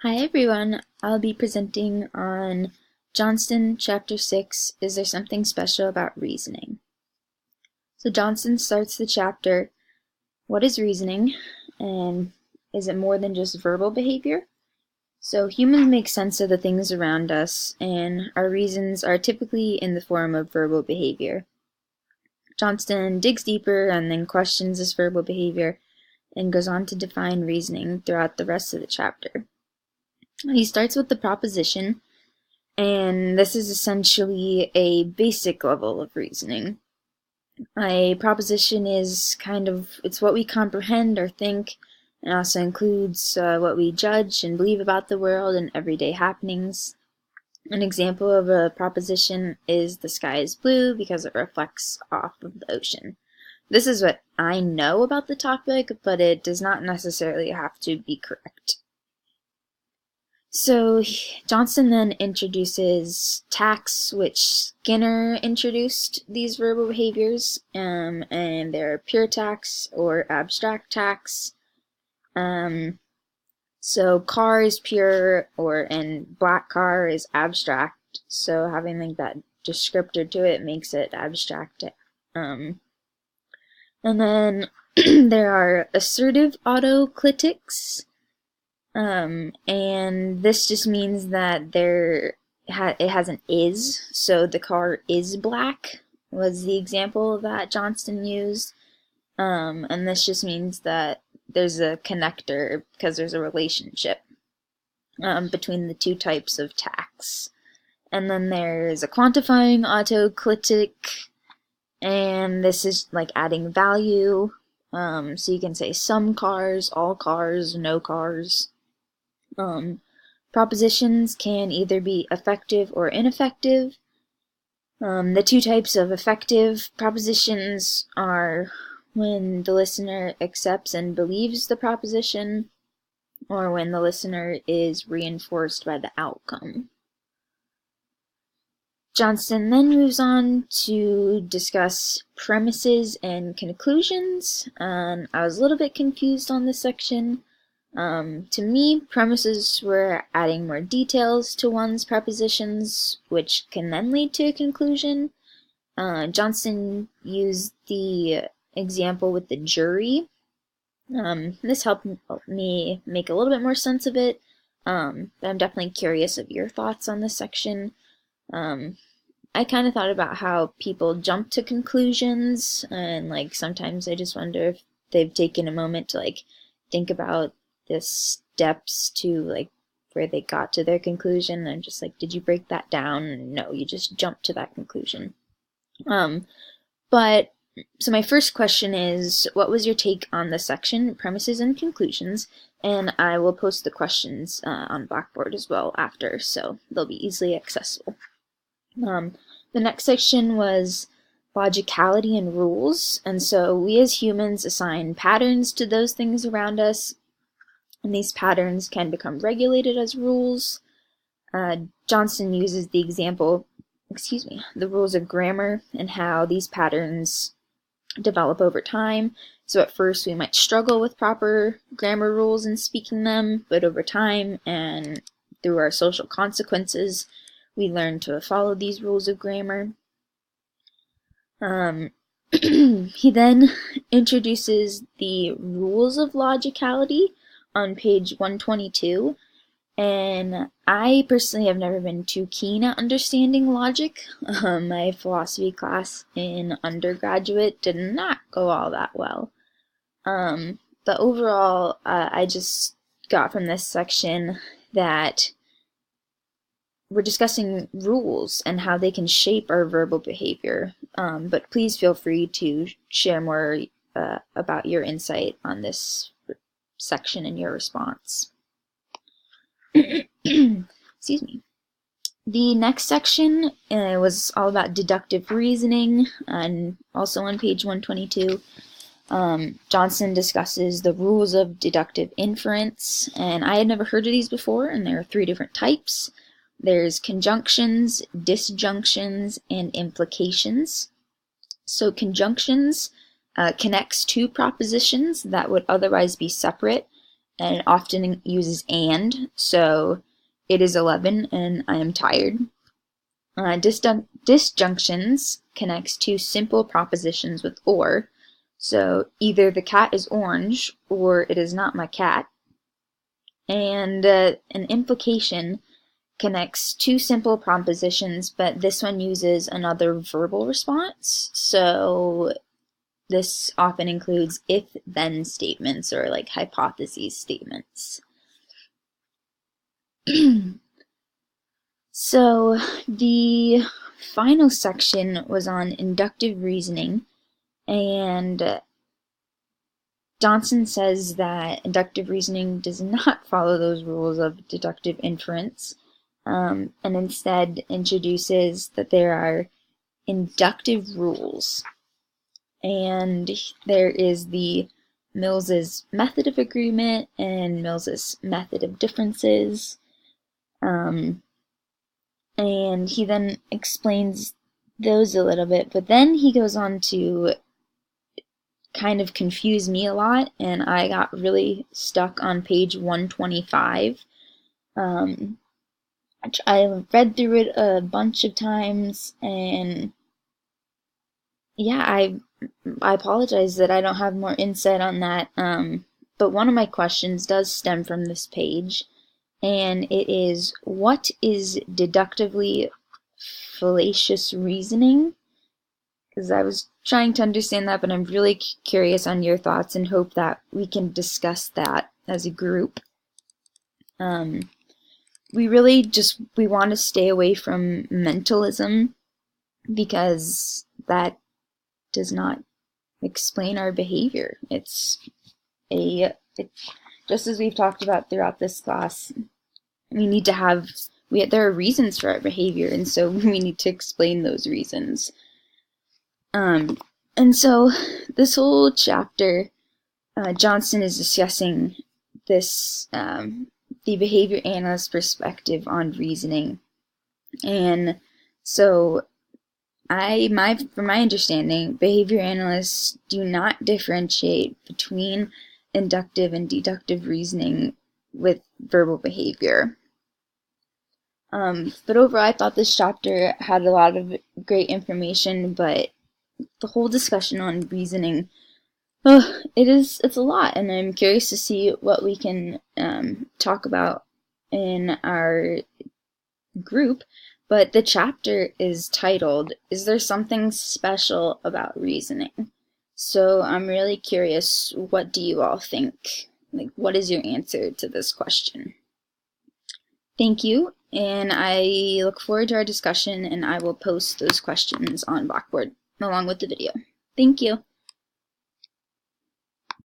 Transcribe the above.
Hi everyone, I'll be presenting on Johnston Chapter 6, Is There Something Special About Reasoning? So Johnston starts the chapter, what is reasoning, and is it more than just verbal behavior? So humans make sense of the things around us, and our reasons are typically in the form of verbal behavior. Johnston digs deeper and then questions this verbal behavior and goes on to define reasoning throughout the rest of the chapter. He starts with the proposition, and this is essentially a basic level of reasoning. A proposition is it's what we comprehend or think, and also includes what we judge and believe about the world and everyday happenings. An example of a proposition is the sky is blue because it reflects off of the ocean. This is what I know about the topic, but it does not necessarily have to be correct. So Johnston then introduces tacts, which Skinner introduced these verbal behaviors, and they're pure tacts or abstract tacts. So car is pure, and black car is abstract. So having like that descriptor to it makes it abstract. And then there are assertive autoclitics. And this just means that it has an is, so the car is black was the example that Johnston used. And this just means that there's a connector because there's a relationship between the two types of tacts. And then there's a quantifying autoclitic, and this is like adding value. So you can say some cars, all cars, no cars. Propositions can either be effective or ineffective. The two types of effective propositions are when the listener accepts and believes the proposition, or when the listener is reinforced by the outcome. Johnston then moves on to discuss premises and conclusions. I was a little bit confused on this section. To me, premises were adding more details to one's propositions, which can then lead to a conclusion. Johnston used the example with the jury. This helped me make a little bit more sense of it, but I'm definitely curious of your thoughts on this section. I kind of thought about how people jump to conclusions, and like sometimes I just wonder if they've taken a moment to like think about the steps to like where they got to their conclusion, and just like, did you break that down? No, you just jumped to that conclusion. But so my first question is, what was your take on the section premises and conclusions? And I will post the questions on Blackboard as well after, so they'll be easily accessible. The next section was logicality and rules, and so we as humans assign patterns to those things around us, and these patterns can become regulated as rules. Johnston uses the example, the rules of grammar and how these patterns develop over time. So at first we might struggle with proper grammar rules and speaking them, but over time and through our social consequences, we learn to follow these rules of grammar. He then introduces the rules of logicality on page 122, and I personally have never been too keen at understanding logic. My philosophy class in undergraduate did not go all that well. But overall, I just got from this section that we're discussing rules and how they can shape our verbal behavior, but please feel free to share more about your insight on this section and your response. Excuse me. The next section was all about deductive reasoning, and also on page 122. Johnston discusses the rules of deductive inference, and I had never heard of these before, and there are 3 different types. There's conjunctions, disjunctions, and implications. So conjunctions connects 2 propositions that would otherwise be separate and it often uses and, so it is 11 and I am tired. Disjunctions connects two simple propositions with or, so either the cat is orange or it is not my cat. And an implication connects two simple propositions, but this one uses another verbal response. So this often includes if-then statements or like hypotheses statements. So the final section was on inductive reasoning, and Johnson says that inductive reasoning does not follow those rules of deductive inference, and instead introduces that there are inductive rules. And there is the Mills's method of agreement and Mills's method of differences. And he then explains those a little bit, but then he goes on to kind of confuse me a lot, and I got really stuck on page 125. I read through it a bunch of times, and yeah, I apologize that I don't have more insight on that, but one of my questions does stem from this page, and it is, what is deductively fallacious reasoning? Because I was trying to understand that, but I'm really curious on your thoughts and hope that we can discuss that as a group. We want to stay away from mentalism because that does not explain our behavior. Just as we've talked about throughout this class, there are reasons for our behavior, and so we need to explain those reasons. And so this whole chapter, Johnson is discussing this, the behavior analyst perspective on reasoning. And so from my understanding, behavior analysts do not differentiate between inductive and deductive reasoning with verbal behavior. But overall, I thought this chapter had a lot of great information, but the whole discussion on reasoning, it's a lot, and I'm curious to see what we can talk about in our group. But the chapter is titled, "Is there something special about reasoning?" So I'm really curious, what do you all think? Like, what is your answer to this question? Thank you, and I look forward to our discussion, and I will post those questions on Blackboard along with the video. Thank you.